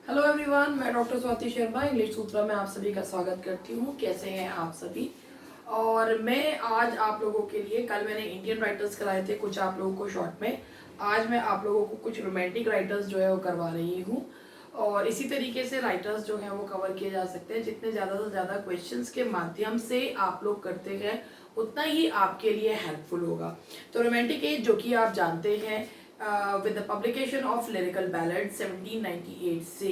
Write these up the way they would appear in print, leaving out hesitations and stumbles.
Hello everyone, मैं doctor Swati Sharma English सूत्रा में आप सभी का स्वागत करती हूँ। कैसे हैं आप सभी। और मैं आज आप लोगों के लिए, कल मैंने इंडियन राइटर्स कराए थे कुछ आप लोगों को शॉर्ट में, आज मैं आप लोगों को कुछ रोमांटिक राइटर्स जो है वो करवा रही हूँ। और इसी तरीके से राइटर्स जो हैं वो कवर किए जा सकते हैं। जितने ज़्यादा से ज़्यादा क्वेश्चंस के माध्यम से आप लोग करते हैं उतना ही आपके लिए हेल्पफुल होगा। तो रोमांटिक एज, जो कि आप जानते हैं, with the publication of lyrical ballad 1798 से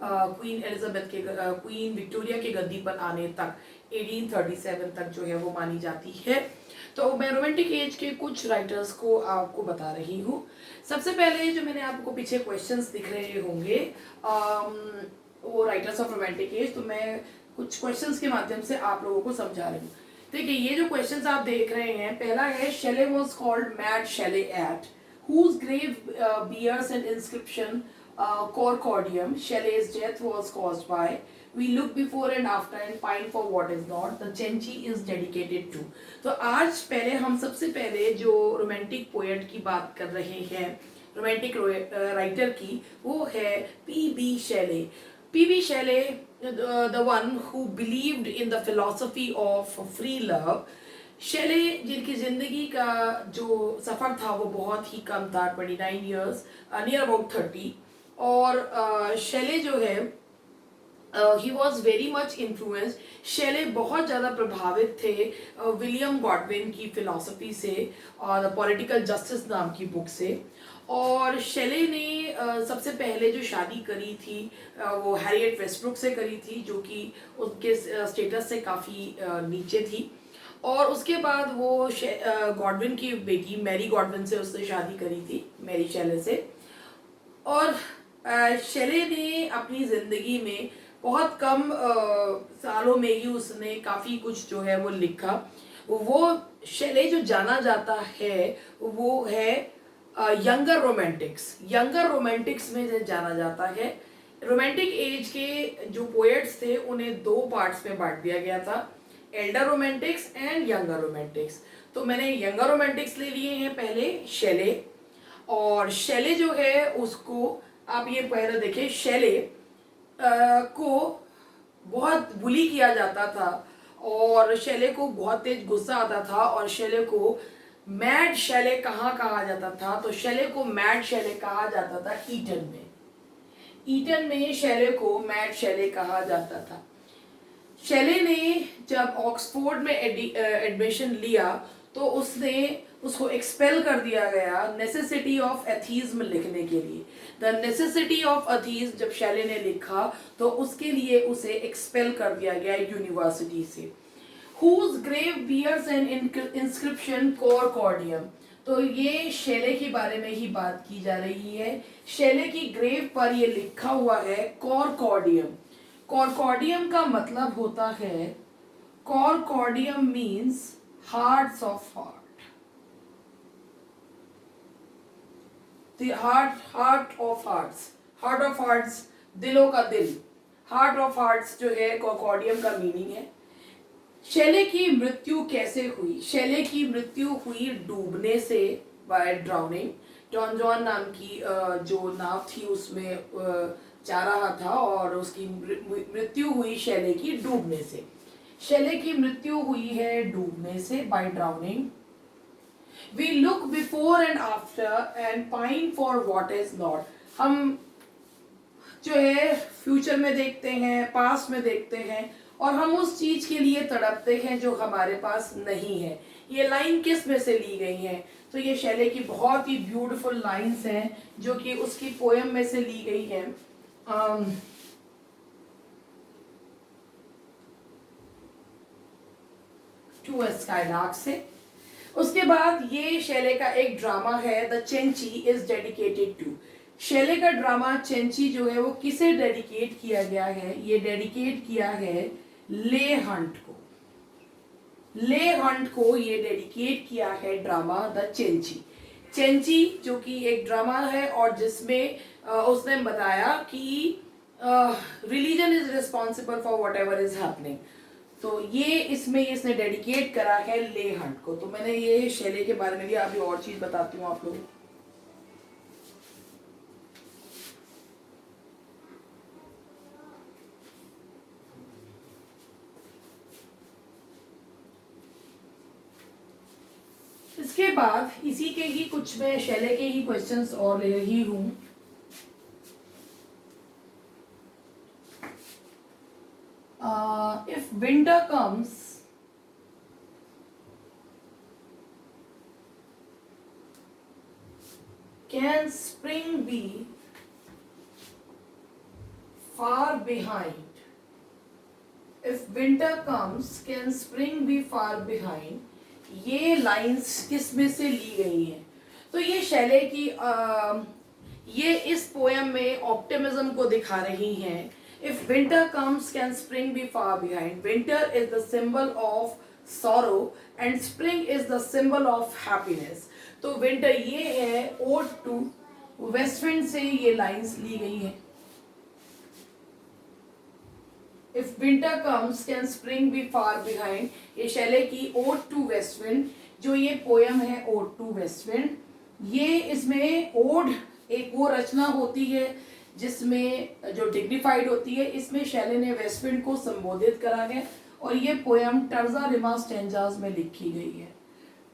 क्वीन एलिजाबेथ के क्वीन विक्टोरिया के गद्दी पर आने तक 1837 तक जो है वो मानी जाती है। तो मैं रोमांटिक एज के कुछ राइटर्स को आपको बता रही हूँ। सबसे पहले जो मैंने आपको पीछे क्वेश्चंस दिख रहे होंगे, वो राइटर्स ऑफ रोमांटिक एज, तो मैं कुछ क्वेश्चंस के माध्यम से आप लोगों को समझा रही हूँ। देखिए, ये जो क्वेश्चंस आप देख रहे हैं, पहला है Shelley was called mad Shelley at whose grave bears an inscription Corcordium. Shelley's death was caused by we look before and after and pine for what is not. The Cenci is dedicated to. तो आज पहले हम सबसे पहले जो romantic poet की बात कर रहे हैं, रोमांटिक राइटर की, वो है P B. Shelley. P.B. Shelley, the one who believed in the philosophy of free love. शेले जिनकी ज़िंदगी का जो सफ़र था वो बहुत ही कम था, 29 ईयर्स, नियर अबाउट 30। और शेले जो है, he was very much influenced. Shelley बहुत ज़्यादा प्रभावित थे विलियम गॉडविन की फ़िलासफ़ी से और द पॉलिटिकल जस्टिस नाम की बुक से। और शेले ने सबसे पहले जो शादी करी थी वो हैरियट वेस्टब्रुक से करी थी, जो कि उनके स्टेटस से काफ़ी नीचे थी। और उसके बाद वो गॉडविन की बेटी मैरी गॉडविन से उसने शादी करी थी, मैरी शेले से। और शेले ने अपनी ज़िंदगी में बहुत कम सालों में ही उसने काफ़ी कुछ जो है वो लिखा। वो शेले जो जाना जाता है वो है यंगर रोमांटिक्स। यंगर रोमांटिक्स में जाना जाता है। रोमांटिक एज के जो पोएट्स थे उन्हें दो पार्ट्स में बांट दिया गया था, Elder Romantics and younger Romantics. तो मैंने यंगर रोमांटिक्स ले लिए हैं पहले, शेले। और शेले जो है उसको आप ये पहले देखिए, शेले को बहुत बुली किया जाता था और शेले को बहुत तेज गुस्सा आता था और शेले को मैड शेले कहा जाता था। तो शेले को मैड शेले कहा जाता था ईटन में। ईटन में शेले को मैड शेले कहा जाता था। शेले ने जब ऑक्सफोर्ड में एडमिशन लिया तो उसको एक्सपेल कर दिया गया नेसेसिटी ऑफ एथीज्म लिखने के लिए। द नेसेसिटी ऑफ एथीज्म जब शेले ने लिखा तो उसके लिए उसे एक्सपेल कर दिया गया यूनिवर्सिटी से। Whose grave bears an inscription Corcordium. तो ये शेले के बारे में ही बात की जा रही है। शेले की ग्रेव पर ये लिखा हुआ है कॉर्कॉर्डियम। कॉर्कॉर्डियम का मतलब होता है, cor cordium means hearts of heart. Heart of hearts, heart of hearts, दिलों का दिल। हार्ट ऑफ हार्ट्स जो है कॉर्कॉर्डियम का मीनिंग है। शेले की मृत्यु कैसे हुई? शेले की मृत्यु हुई डूबने से, बाय ड्राउनिंग। डॉन जॉन नाम की जो नाव थी उसमें जा रहा था और उसकी मृत्यु हुई शेले की डूबने से। शेले की मृत्यु हुई है डूबने से, by drowning. We look before and after and pine for what is not. हम जो है फ्यूचर में देखते हैं, पास्ट में देखते हैं और हम उस चीज के लिए तड़पते हैं जो हमारे पास नहीं है। ये लाइन किस में से ली गई है? तो ये शेले की बहुत ही ब्यूटीफुल लाइंस हैं जो कि उसकी पोएम में से ली गई है। टू स्काईलार्क से। उसके बाद ये शेले का एक ड्रामा है, द चेंची इज डेडिकेटेड टू। शेले का ड्रामा चेंची जो है वो किसे डेडिकेट किया गया है? ये डेडिकेट किया है ले हंट को। ले हंट को ये डेडिकेट किया है ड्रामा द चेंची। चेंची जो कि एक ड्रामा है और जिसमें उसने बताया कि religion is responsible for what ever is happening. तो ये इसमें इसने डेडिकेट करा है ले हंट को। तो मैंने ये शेले के बारे में भी अभी और चीज बताती हूँ आप लोगों को। उसके बाद इसी के ही कुछ मैं शैले के ही क्वेश्चंस और ले रही हूं। If winter comes can spring be far behind, if winter comes can spring be far behind, ये लाइंस किस में से ली गई हैं? तो ये शैले की ये इस पोएम में ऑप्टिमिज्म को दिखा रही हैं। If winter comes can spring be far behind, winter is the symbol of sorrow and spring is the symbol of happiness. तो विंटर ये है, ओड टू वेस्ट विंड से ये लाइंस ली गई है। If winter comes can spring be far behind, ये Shelley की ओड टू वेस्ट विंड, जो ये पोयम है ओड टू वेस्ट विंड, ये इसमें ओड एक वो रचना होती है जिसमें जो डिग्निफाइड होती है, इसमें शैले ने वेस्ट विंड को संबोधित करा है और ये पोयम टर्जा रिमा स्टेंजाज में लिखी गई है।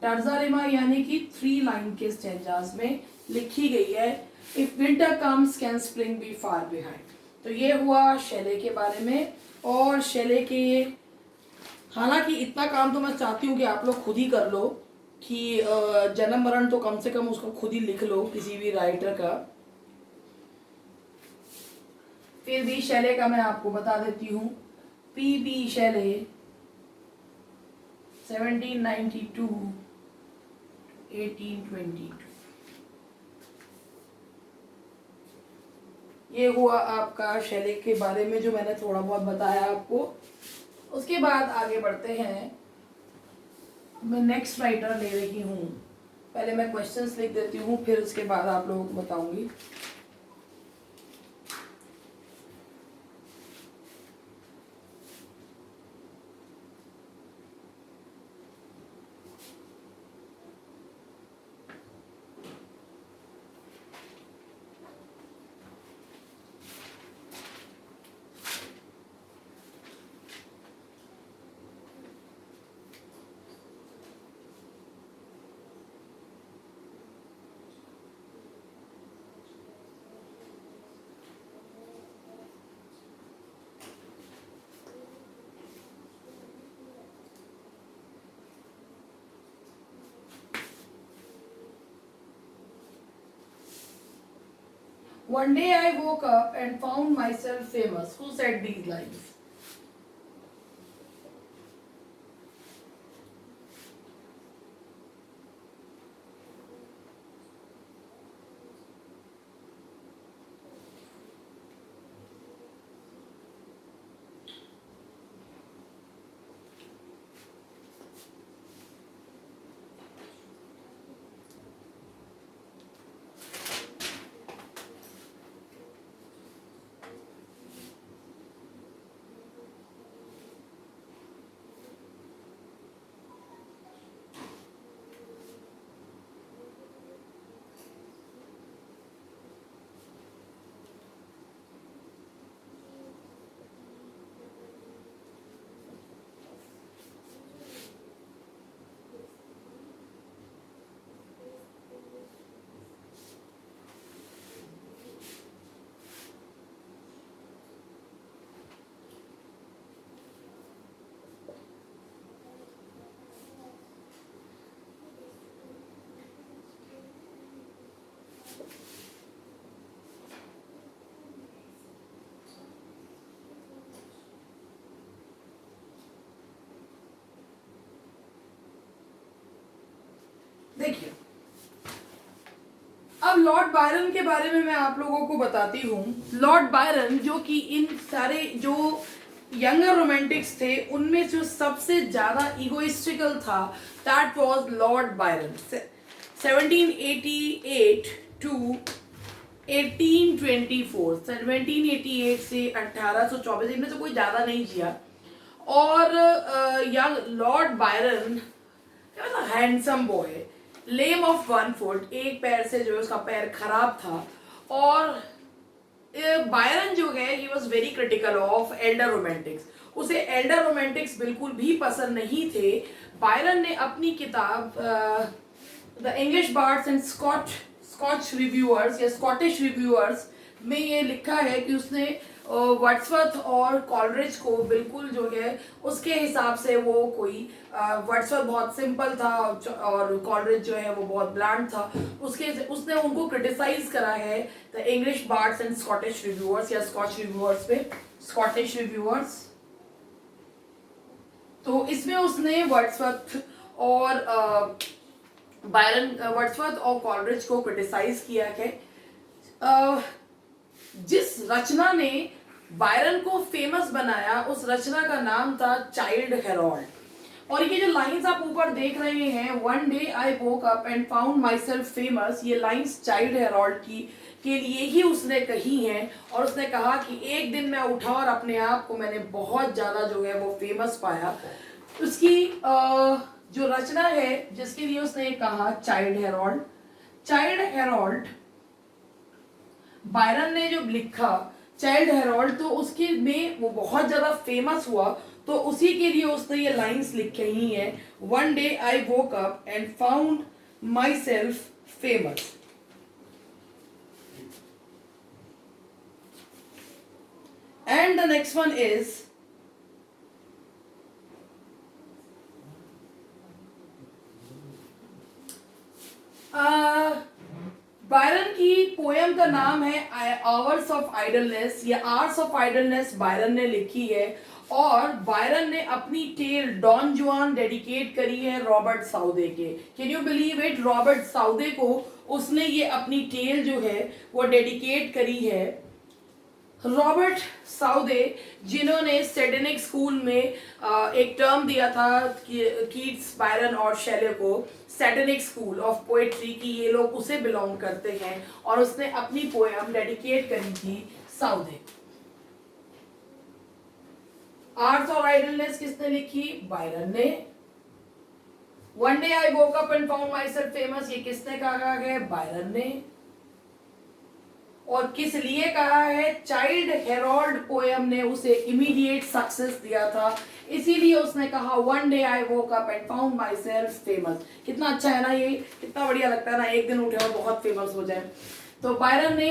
टर्जा रिमा यानी कि 3 लाइन के स्टेंजाज में लिखी गई है। If winter comes can spring be far behind. तो ये हुआ शैले के बारे में। और शैले के, हालांकि इतना काम तो मैं चाहती हूँ कि आप लोग खुद ही कर लो कि जन्म मरण तो कम से कम उसको खुद ही लिख लो किसी भी राइटर का। फिर भी शैले का मैं आपको बता देती हूँ। पी शैले 1792 1822, ये हुआ आपका शैले के बारे में जो मैंने थोड़ा बहुत बताया आपको। उसके बाद आगे बढ़ते हैं। मैं नेक्स्ट राइटर ले रही हूँ। पहले मैं क्वेश्चंस लिख देती हूँ, फिर उसके बाद आप लोगों को बताऊंगी। One day I woke up and found myself famous. Who said these lines? देखिए, अब लॉर्ड बायरन के बारे में मैं आप लोगों को बताती हूँ। लॉर्ड बायरन जो कि इन सारे जो यंगर रोमांटिक्स थे उनमें जो सबसे ज्यादा इगोइस्टिकल था, that was Lord Byron. 1788 to 1824, 1788 से 1824, इनमें से कोई ज्यादा नहीं जिया। और young Lord Byron handsome boy, lame of 1 foot, एक पैर से जो है उसका पैर खराब था। और बायरन जो है he was very critical of elder Romantics. उसे एल्डर रोमांटिक्स बिल्कुल भी पसंद नहीं थे। बायरन ने अपनी किताब the English bards and Scotch reviewers या स्कॉटिश रिव्यूअर्स में ये लिखा है कि उसने वर्ड्सवर्थ और कॉलरिज को बिल्कुल जो है उसके हिसाब से वो कोई वर्ड्सवर्थ बहुत सिंपल था और कॉलरिज जो है वो बहुत ब्लैंड था, उसने उनको क्रिटिसाइज करा है the English bards and Scottish reviewers या स्कॉच रिव्यूअर्स पे स्कॉटिश रिव्यूअर्स। तो इसमें उसने वर्ड्सवर्थ और बायरन वर्ड्सवर्थ और कॉलरिज को क्रिटिसाइज किया है। जिस रचना ने बायरन को फेमस बनाया उस रचना का नाम था चाइल्ड हेरोल्ड। और ये जो लाइंस आप ऊपर देख रहे हैं, one day I woke up and found my self famous, ये लाइंस चाइल्ड हेरोल्ड की के लिए ही उसने कही हैं। और उसने कहा कि एक दिन मैं उठा और अपने आप को मैंने बहुत ज्यादा जो है वो फेमस पाया। उसकी जो रचना है जिसके लिए उसने कहा Childe Harold, Childe Harold Byron ने जो लिखा चाइल्ड हेरोल्ड, तो उसके में वो बहुत ज्यादा फेमस हुआ, तो उसी के लिए उसने ये लाइंस लिखी ही है, one day I woke up and found my self famous. And the next one is Byron की पोएम का नाम है आवर्स ऑफ आइडलनेस या आवर्स ऑफ आइडलनेस बायरन ने लिखी है। और बायरन ने अपनी टेल डॉन जुआन डेडिकेट करी है रॉबर्ट साउदे के। Can you believe it, Robert Southey को उसने ये अपनी टेल जो है वो डेडिकेट करी है। रॉबर्ट साउदे जिन्होंने सेडेनिक स्कूल में एक टर्म दिया था कीट्स बायरन और शेले को, सेडेनिक स्कूल ऑफ पोएट्री की ये लोग उसे बिलोंग करते हैं, और उसने अपनी पोएम डेडिकेट करी थी साउदे। आर्ट्स और आइडलनेस किसने लिखी? बायरन ने। One day I woke up and found my self famous, ये किसने कहा है? बायरन ने। और किस लिए कहा है? चाइल्ड हेरोल्ड पोएम ने उसे इमीडिएट सक्सेस दिया था, इसीलिए उसने कहा one day I woke up and found my self famous. कितना अच्छा है ना, ये कितना बढ़िया लगता है ना, एक दिन उठे और बहुत फेमस हो जाए। तो बायरन ने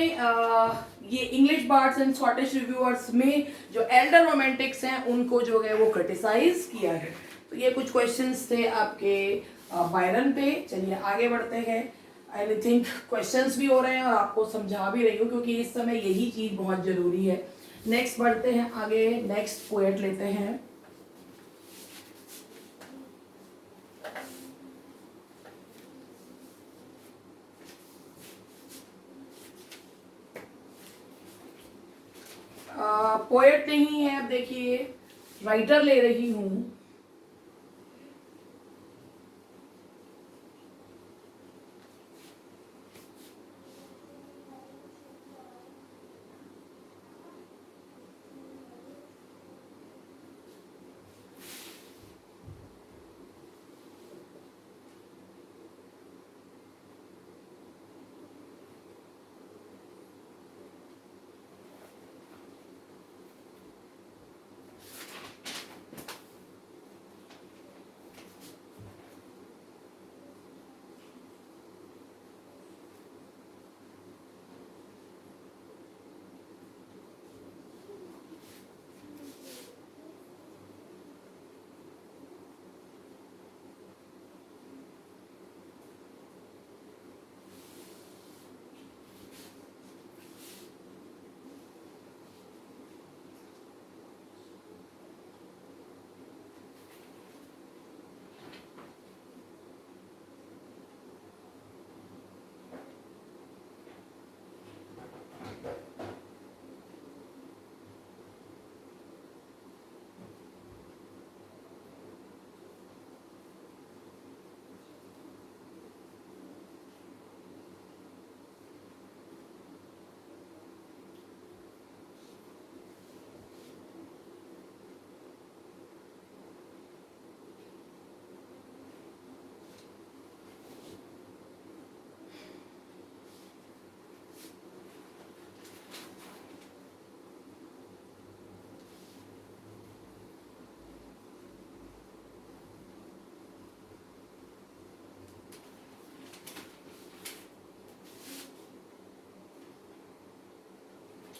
ये English bards and Scottish reviewers में जो एल्डर रोमांटिक्स हैं उनको जो है वो क्रिटिसाइज किया है। तो ये कुछ क्वेश्चंस थे आपके बायरन पे। चलिए आगे बढ़ते हैं। आई थिंक क्वेश्चंस भी हो रहे हैं और आपको समझा भी रही हूँ, क्योंकि इस समय यही चीज बहुत जरूरी है। नेक्स्ट बढ़ते हैं आगे, नेक्स्ट पोएट लेते हैं। पोएट नहीं है, अब देखिए राइटर ले रही हूं।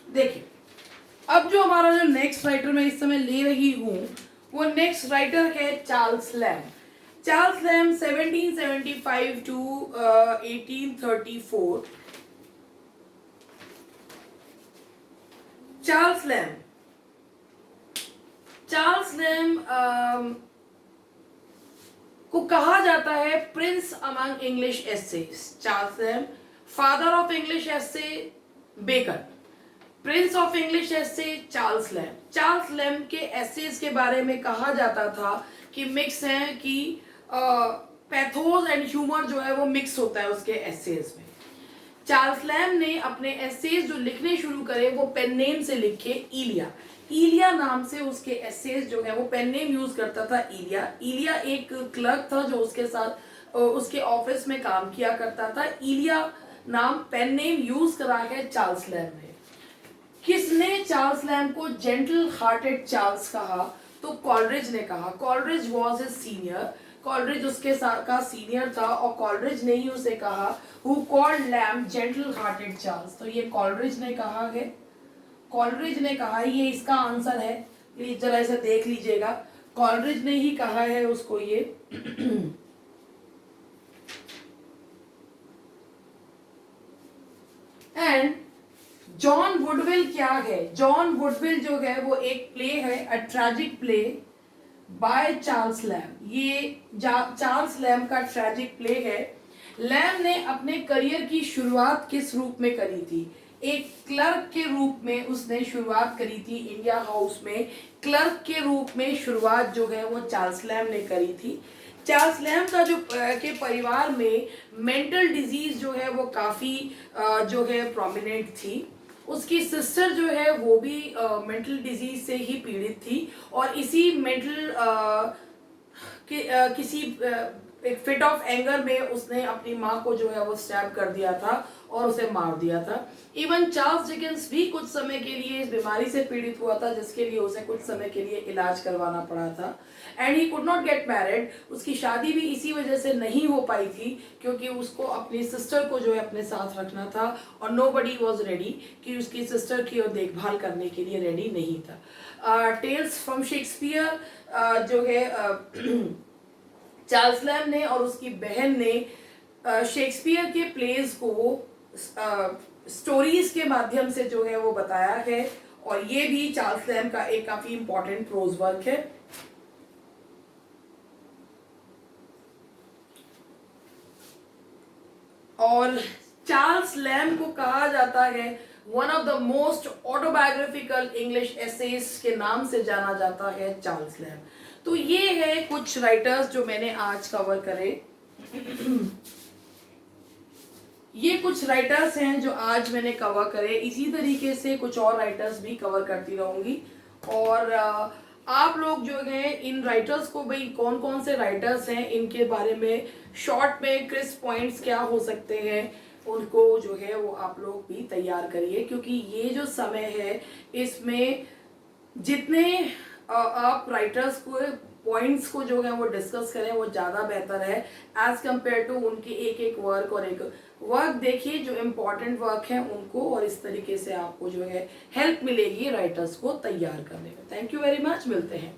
देखिए, अब जो हमारा जो नेक्स्ट राइटर मैं इस समय ले रही हूँ वो नेक्स्ट राइटर है Charles Lamb. Charles Lamb 1775 to 1834। Charles Lamb, Charles Lamb को कहा जाता है prince among English essays. Charles Lamb father of English essay Bacon, prince of English essay Charles Lamb. Charles Lamb के एसेज के बारे में कहा जाता था कि मिक्स हैं, कि पैथोस एंड ह्यूमर जो है वो मिक्स होता है उसके एसेज में। चार्ल्स लैम ने अपने एसेज जो लिखने शुरू करे वो पेन नेम से लिखे, इलिया। इलिया नाम से उसके एसेज जो है वो पेन नेम यूज करता था, इलिया। इलिया एक क्लर्क था जो उसके साथ उसके ऑफिस में काम किया करता था। इलिया नाम पेन नेम यूज करा है चार्ल्स लैम ने। किसने चार्ल्स लैम को जेंटल हार्टेड चार्ल्स कहा? तो कॉलरिज ने कहा। Coleridge was his senior, Coleridge उसके साथ का सीनियर था और कॉलरिज ने ही उसे कहा who called Lamb gentle hearted Charles. तो ये कॉलरिज ने कहा है, कॉलरिज ने कहा, ये इसका आंसर है। प्लीज जरा इसे देख लीजिएगा, कॉलरिज ने ही कहा है उसको ये। एंड जॉन वुडविल क्या है? जॉन वुडविल जो है वो एक प्ले है, a tragic play by Charles Lamb. ये चार्ल्स लैम का ट्रेजिक प्ले है। लैम ने अपने करियर की शुरुआत किस रूप में करी थी? एक क्लर्क के रूप में उसने शुरुआत करी थी इंडिया हाउस में। क्लर्क के रूप में शुरुआत जो है वो चार्ल्स लैम ने करी थी। चार्ल्स लैम का जो के परिवार में मेंटल डिजीज जो है वो काफ़ी जो है प्रोमिनेंट थी। उसकी सिस्टर जो है वो भी मेंटल डिजीज से ही पीड़ित थी और इसी मेंटल किसी एक फिट ऑफ एंगर में उसने अपनी माँ को जो है वो स्टैब कर दिया था और उसे मार दिया था। इवन चार्ल्स डिकेंस भी कुछ समय के लिए इस बीमारी से पीड़ित हुआ था जिसके लिए उसे कुछ समय के लिए इलाज करवाना पड़ा था। And he could not get married. उसकी शादी भी इसी वजह से नहीं हो पाई थी क्योंकि उसको अपनी सिस्टर को जो है अपने साथ रखना था और नोबडी वाज रेडी, कि उसकी सिस्टर की और देखभाल करने के लिए रेडी नहीं था। टेल्स फ्रॉम शेक्सपियर जो है चार्ल्स लैम ने और उसकी बहन ने शेक्सपियर के प्लेस को स्टोरीज के माध्यम से जो है वो बताया है और ये भी चार्ल्स लैम का एक काफी इंपॉर्टेंट प्रोज वर्क है। और चार्ल्स लैम को कहा जाता है one of the most autobiographical English essays के नाम से जाना जाता है चार्ल्स लैम। तो ये है कुछ राइटर्स जो मैंने आज कवर करे। ये कुछ राइटर्स हैं जो आज मैंने कवर करे। इसी तरीके से कुछ और राइटर्स भी कवर करती रहूंगी और आप लोग जो है इन राइटर्स को, भाई कौन कौन से राइटर्स हैं इनके बारे में शॉर्ट में क्रिस्प पॉइंट्स क्या हो सकते हैं उनको जो है वो आप लोग भी तैयार करिए, क्योंकि ये जो समय है इसमें जितने आप राइटर्स को पॉइंट्स को जो है वो डिस्कस करें वो ज़्यादा बेहतर है एज कम्पेयर टू उनके एक एक वर्क। और एक वर्क देखिए जो इम्पोर्टेंट वर्क है उनको, और इस तरीके से आपको जो है हेल्प मिलेगी राइटर्स को तैयार करने में। थैंक यू वेरी मच, मिलते हैं।